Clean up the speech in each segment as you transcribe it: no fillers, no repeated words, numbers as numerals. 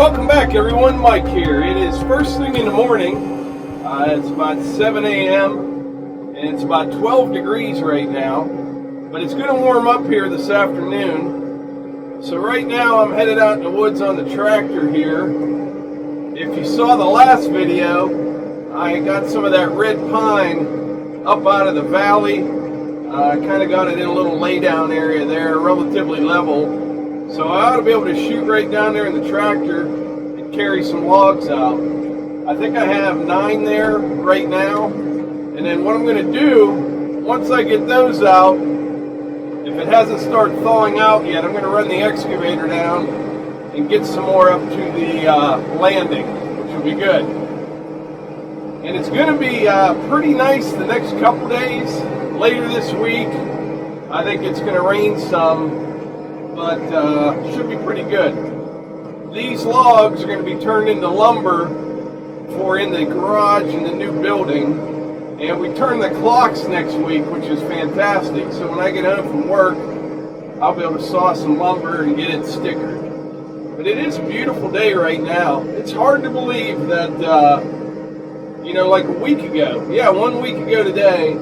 Welcome back, everyone. Mike here. It is first thing in the morning. It's about 7 a.m. and it's about 12 degrees right now, but it's going to warm up here this afternoon. So right now I'm headed out in the woods on the tractor here. If you saw the last video, I got some of that red pine up out of the valley. I kind of got it in a little laydown area there, relatively level. So I ought to be able to shoot right down there in the tractor and carry some logs out. I think I have 9 there right now. And then what I'm going to do, once I get those out, if it hasn't started thawing out yet, I'm going to run the excavator down and get some more up to the landing, which will be good. And it's going to be pretty nice the next couple days. Later this week, I think it's going to rain some, but should be pretty good. These logs are going to be turned into lumber for in the garage in the new building, and we turn the clocks next week, which is fantastic. So when I get home from work, I'll be able to saw some lumber and get it stickered. But it is a beautiful day right now. It's hard to believe that, like a week ago, 1 week ago today,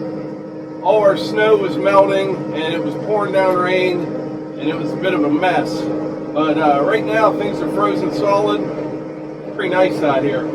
all our snow was melting and it was pouring down rain, and it was a bit of a mess. But right now things are frozen solid. Pretty nice out here.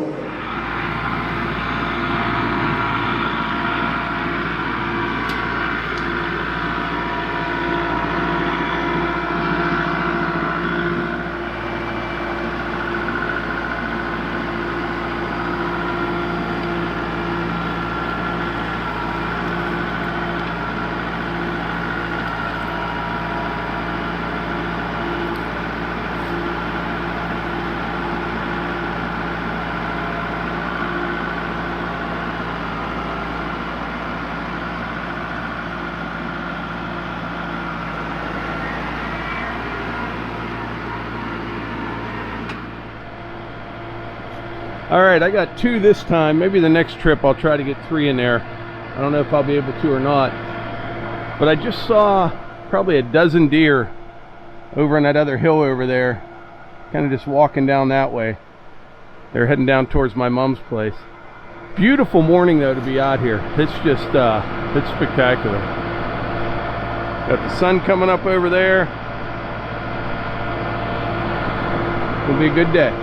Alright, I got 2 this time. Maybe the next trip I'll try to get 3 in there. I don't know if I'll be able to or not. But I just saw probably a dozen deer over on that other hill over there. Kind of just walking down that way. They're heading down towards my mom's place. Beautiful morning though to be out here. It's just, it's spectacular. Got the sun coming up over there. It'll be a good day.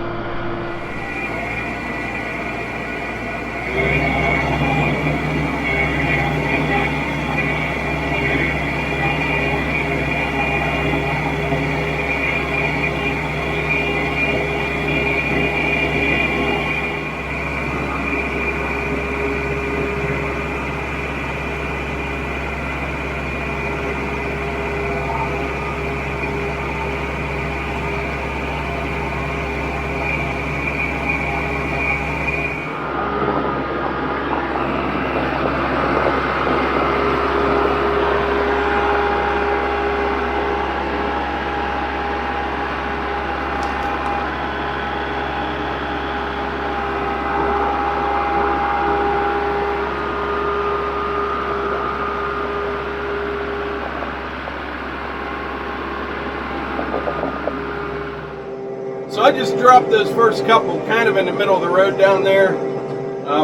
So I just dropped those first couple kind of in the middle of the road down there.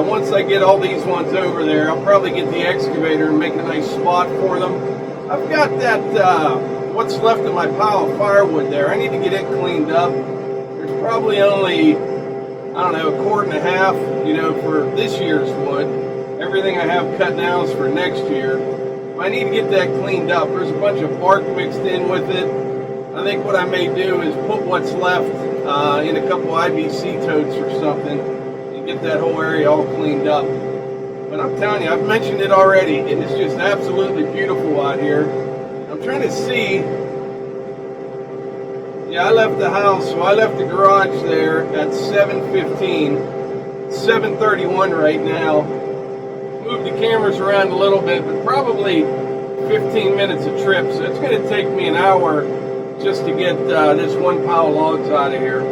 Once I get all these ones over there, I'll probably get the excavator and make a nice spot for them. I've got that, what's left of my pile of firewood there. I need to get it cleaned up. There's probably only, I don't know, 1.25 quarts, for this year's wood. Everything I have cut now is for next year. I need to get that cleaned up. There's a bunch of bark mixed in with it. I think what I may do is put what's left in a couple IBC totes or something and get that whole area all cleaned up. But I'm telling you, I've mentioned it already, and it's just absolutely beautiful out here. I'm trying to see. Yeah, I left the house, so I left the garage there at 7:15. It's 7:31 right now. Moved the cameras around a little bit, but probably 15 minutes a trip, so it's going to take me an hour just to get this one pile of logs out of here.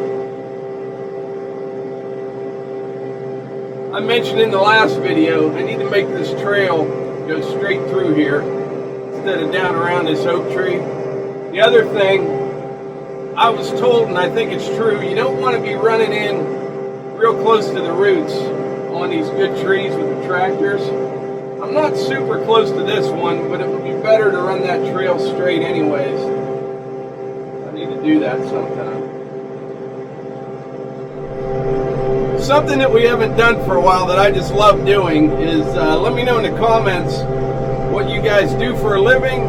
I mentioned in the last video, I need to make this trail go straight through here instead of down around this oak tree. The other thing, I was told, and I think it's true, you don't want to be running in real close to the roots on these good trees with the tractors. I'm not super close to this one, but it would be better to run that trail straight anyways. I need to do that sometime. Something that we haven't done for a while that I just love doing is let me know in the comments what you guys do for a living,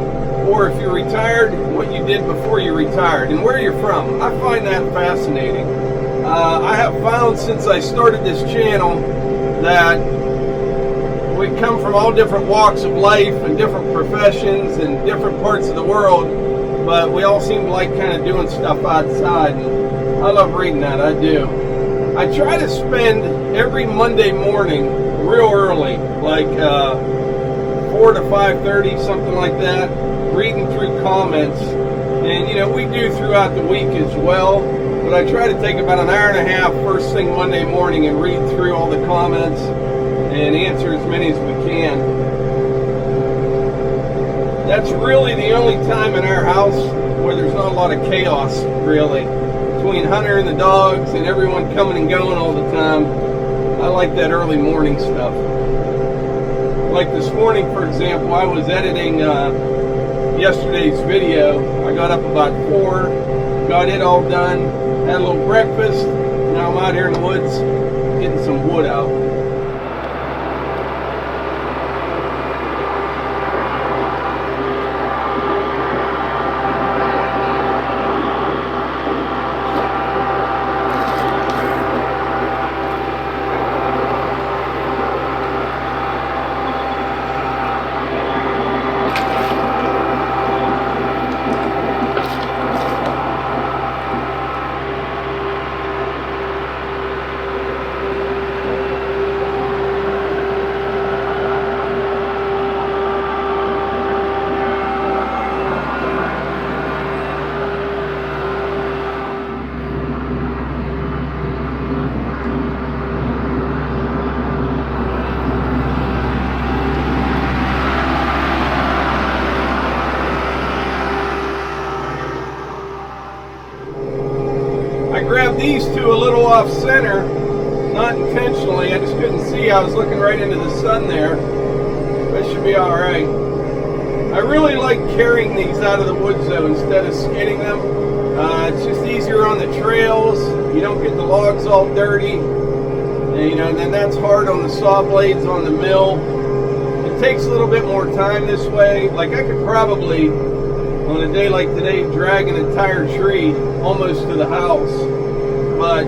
or if you're retired, what you did before you retired, and where you're from. I find that fascinating. I have found since I started this channel that we come from all different walks of life and different professions and different parts of the world, but we all seem to like kind of doing stuff outside, and I love reading that, I do. I try to spend every Monday morning real early, like 4 to 5:30, something like that, reading through comments. And you know, we do throughout the week as well, but I try to take about an hour and a half first thing Monday morning and read through all the comments and answer as many as we can. That's really the only time in our house where there's not a lot of chaos, really, between Hunter and the dogs and everyone coming and going all the time. I like that early morning stuff. Like this morning, for example, I was editing yesterday's video. I got up about 4, got it all done, had a little breakfast. Now I'm out here in the woods getting some wood out. Grabbed these two a little off center, not intentionally. I just couldn't see. I was looking right into the sun there. That should be all right. I really like carrying these out of the woods though instead of skidding them. It's just easier on the trails. You don't get the logs all dirty. And, you know, and then that's hard on the saw blades on the mill. It takes a little bit more time this way. Like I could probably, on a day like today, drag an entire tree almost to the house, but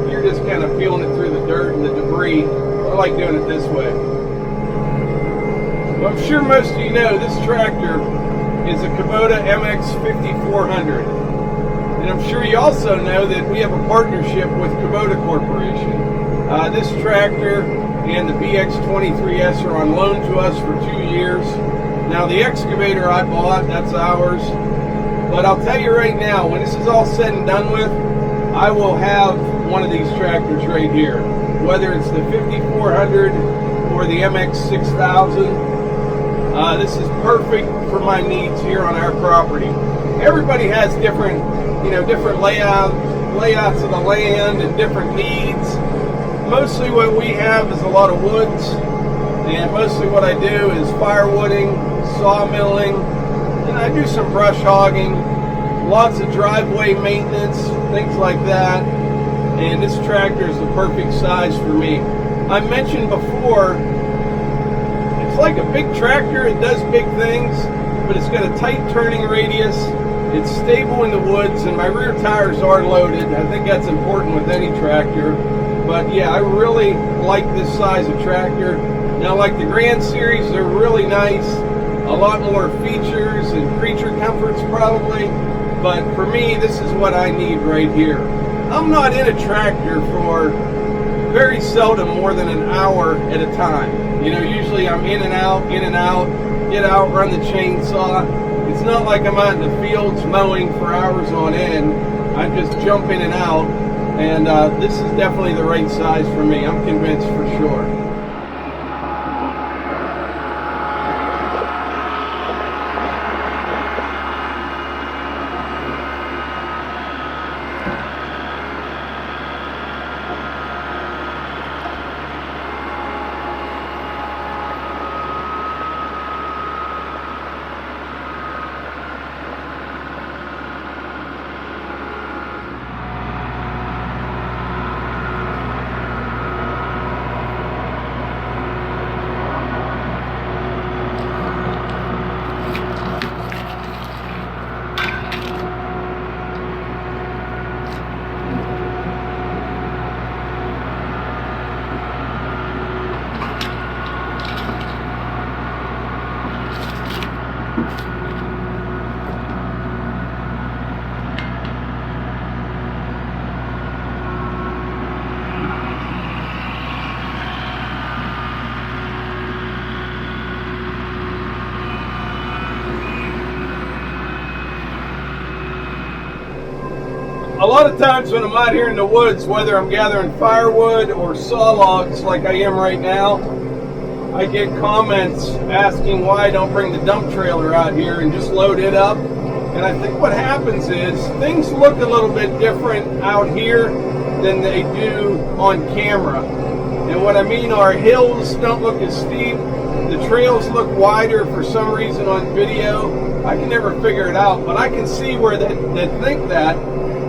you're just kind of feeling it through the dirt and the debris. I like doing it this way. Well, I'm sure most of you know this tractor is a Kubota MX 5400, and I'm sure you also know that we have a partnership with Kubota Corporation. This tractor and the BX23S are on loan to us for 2 years. Now the Excavator I bought, that's ours. But I'll tell you right now, when this is all said and done with, I will have one of these tractors right here. Whether it's the 5400 or the MX 6000, this is perfect for my needs here on our property. Everybody has different, you know, different layouts of the land and different needs. Mostly what we have is a lot of woods, and mostly what I do is firewooding, sawmilling, and I do some brush hogging, lots of driveway maintenance, things like that. And this tractor is the perfect size for me. I mentioned before, it's like a big tractor. It does big things, but it's got a tight turning radius. It's stable in the woods, and my rear tires are loaded. I think that's important with any tractor. But yeah, I really like this size of tractor. Now, like the Grand Series, they're really nice. A lot more features and creature comforts probably. But for me, this is what I need right here. I'm not in a tractor for very seldom more than an hour at a time. You know, usually I'm in and out, get out, run the chainsaw. It's not like I'm out in the fields mowing for hours on end. I just jump in and out. And this is definitely the right size for me. I'm convinced for sure. a lot of times when I'm out here in the woods, whether I'm gathering firewood or saw logs like I am right now, I get comments asking why I don't bring the dump trailer out here and just load it up. And I think what happens is things look a little bit different out here than they do on camera. And what I mean are, hills don't look as steep, the trails look wider for some reason on video. I can never figure it out, but I can see where they think that,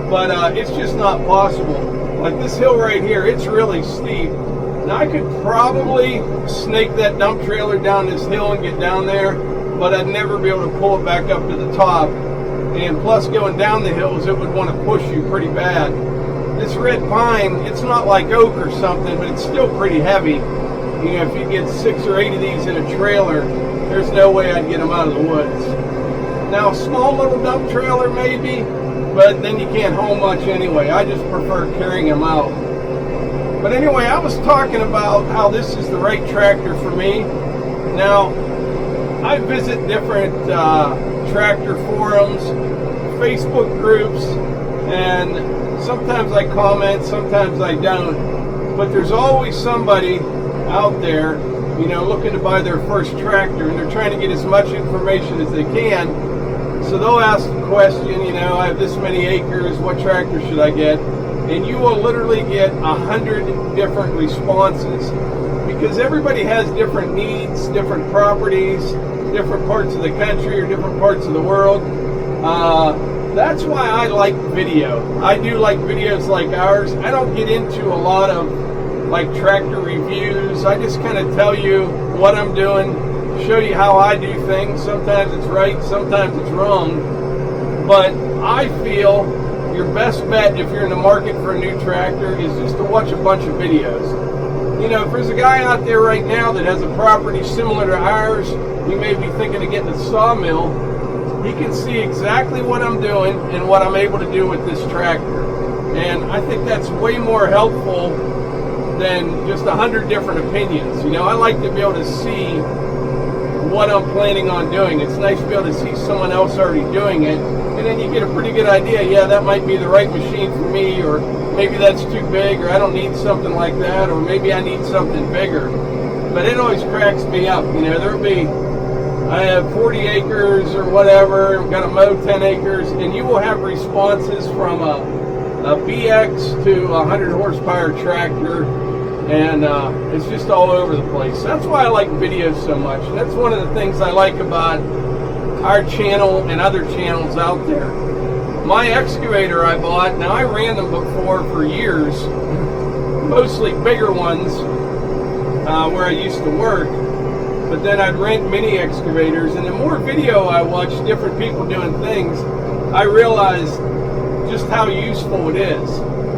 but it's just not possible. Like this hill right here, it's really steep. Now I could probably snake that dump trailer down this hill and get down there, but I'd never be able to pull it back up to the top. And plus going down the hills, it would want to push you pretty bad. This red pine, it's not like oak or something, but it's still pretty heavy. You know, if you get 6 or 8 of these in a trailer, there's no way I'd get them out of the woods. Now, a small little dump trailer maybe, but then you can't haul much anyway. I just prefer carrying them out. But anyway, I was talking about how this is the right tractor for me. Now, I visit different tractor forums, Facebook groups, and sometimes I comment, sometimes I don't. But there's always somebody out there, you know, looking to buy their first tractor, and they're trying to get as much information as they can. So they'll ask the question, you know, I have this many acres, what tractor should I get? And you will literally get 100 different responses, because everybody has different needs, different properties, different parts of the country or different parts of the world. That's why I like video. I do like videos like ours. I don't get into a lot of like tractor reviews. I just kind of tell you what I'm doing, show you how I do things. Sometimes it's right, sometimes it's wrong. But I feel your best bet if you're in the market for a new tractor is just to watch a bunch of videos. You know, if there's a guy out there right now that has a property similar to ours, you may be thinking of getting a sawmill, he can see exactly what I'm doing and what I'm able to do with this tractor. And I think that's way more helpful than just 100 different opinions. You know, I like to be able to see what I'm planning on doing. It's nice to be able to see someone else already doing it, and then you get a pretty good idea, yeah, that might be the right machine for me, or maybe that's too big, or I don't need something like that, or maybe I need something bigger. But it always cracks me up. You know, there'll be, I have 40 acres or whatever, I've got to mow 10 acres, and you will have responses from a BX to a 100 horsepower tractor, and it's just all over the place. That's why I like videos so much. That's one of the things I like about our channel and other channels out there. My excavator I bought, now I ran them before for years, mostly bigger ones where I used to work, but then I'd rent mini excavators, and the more video I watched different people doing things, I realized just how useful it is.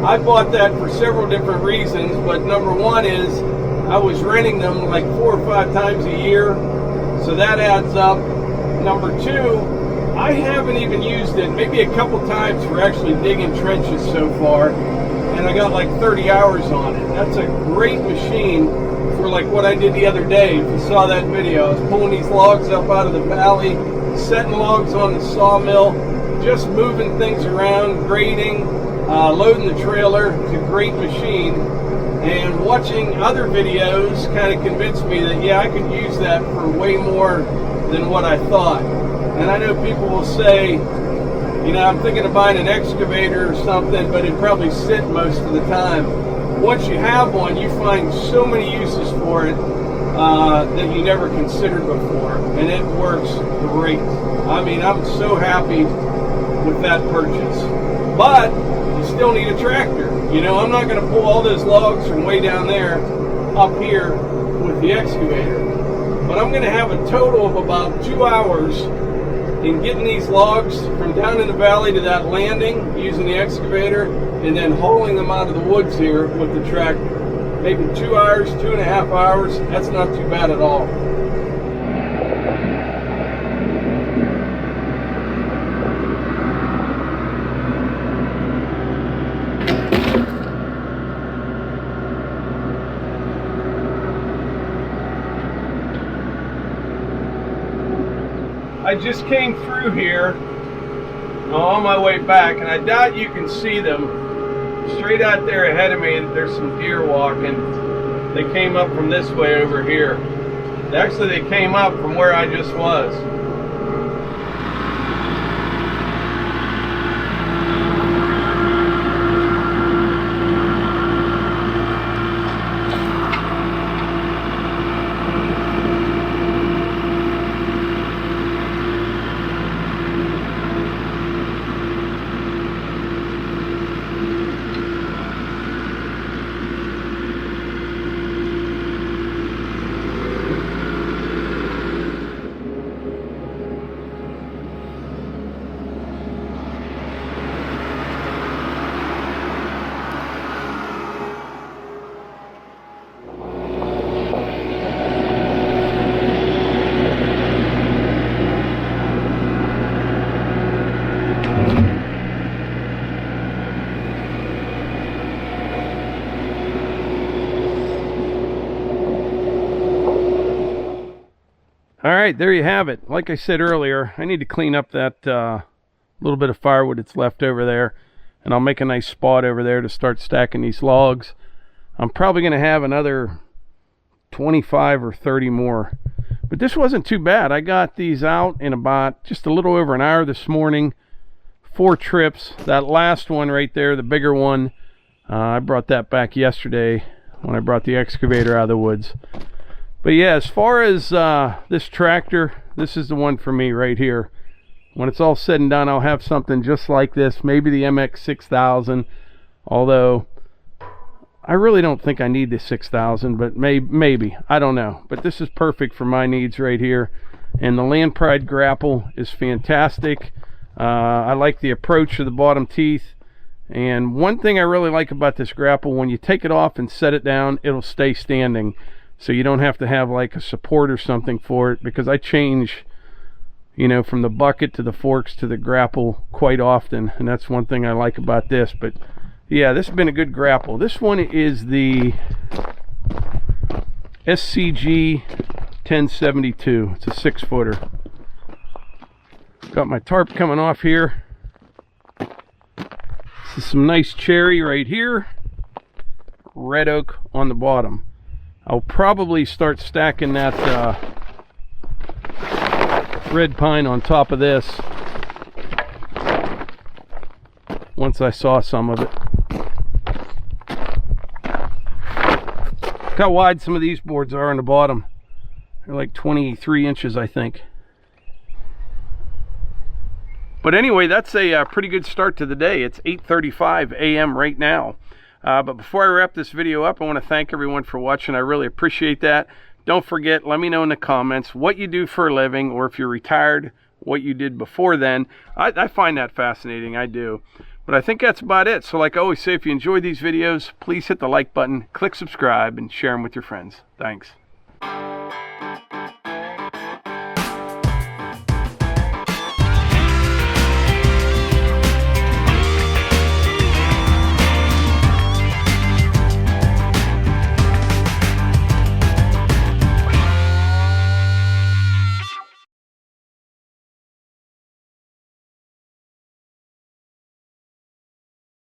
I bought that for several different reasons, but number one is I was renting them like 4 or 5 times a year, so that adds up. Number two, I haven't even used it maybe a couple times for actually digging trenches so far, and I got like 30 hours on it. That's a great machine for like what I did the other day. If you saw that video, I was pulling these logs up out of the valley, setting logs on the sawmill, just moving things around, grading, loading the trailer. It's a great machine. And watching other videos kind of convinced me that, yeah, I could use that for way more than what I thought. And I know people will say, you know, I'm thinking of buying an excavator or something, but it'd probably sit most of the time. Once you have one, you find so many uses for it that you never considered before, and it works great. I mean, I'm so happy with that purchase. But you still need a tractor. You know, I'm not going to pull all those logs from way down there up here with the excavator. But I'm going to have a total of about 2 hours in getting these logs from down in the valley to that landing using the excavator, and then hauling them out of the woods here with the tractor. Maybe 2 hours, 2.5 hours. That's not too bad at all. I just came through here on my way back, and I doubt you can see them. Straight out there ahead of me, there's some deer walking. They came up from this way over here. Actually, they came up from where I just was. All right, there you have it. Like I said earlier, I need to clean up that little bit of firewood that's left over there, and I'll make a nice spot over there to start stacking these logs. I'm probably going to have another 25 or 30 more, but this wasn't too bad. I got these out in about just a little over an hour this morning. 4 trips. That last one right there, the bigger one, I brought that back yesterday when I brought the excavator out of the woods. But yeah, as far as this tractor, this is the one for me right here. When it's all said and done, I'll have something just like this, maybe the MX 6000, although I really don't think I need the 6000, but maybe, I don't know. But this is perfect for my needs right here. And the Land Pride Grapple is fantastic. I like the approach of the bottom teeth. And one thing I really like about this grapple, when you take it off and set it down, it'll stay standing. So you don't have to have like a support or something for it, because I change, you know, from the bucket to the forks to the grapple quite often, and that's one thing I like about this. But yeah, this has been a good grapple. This one is the SCG 1072. It's a 6-footer. Got my tarp coming off here. This is some nice cherry right here, red oak on the bottom. I'll probably start stacking that red pine on top of this once I saw some of it. Look how wide some of these boards are on the bottom. They're like 23 inches, I think. But anyway, that's a pretty good start to the day. It's 8:35 a.m. right now. But before I wrap this video up, I want to thank everyone for watching. I really appreciate that. Don't forget, let me know in the comments what you do for a living, or if you're retired, what you did before then. I find that fascinating, I do. But I think that's about it. So like I always say, if you enjoy these videos, please hit the like button, click subscribe, and share them with your friends. Thanks.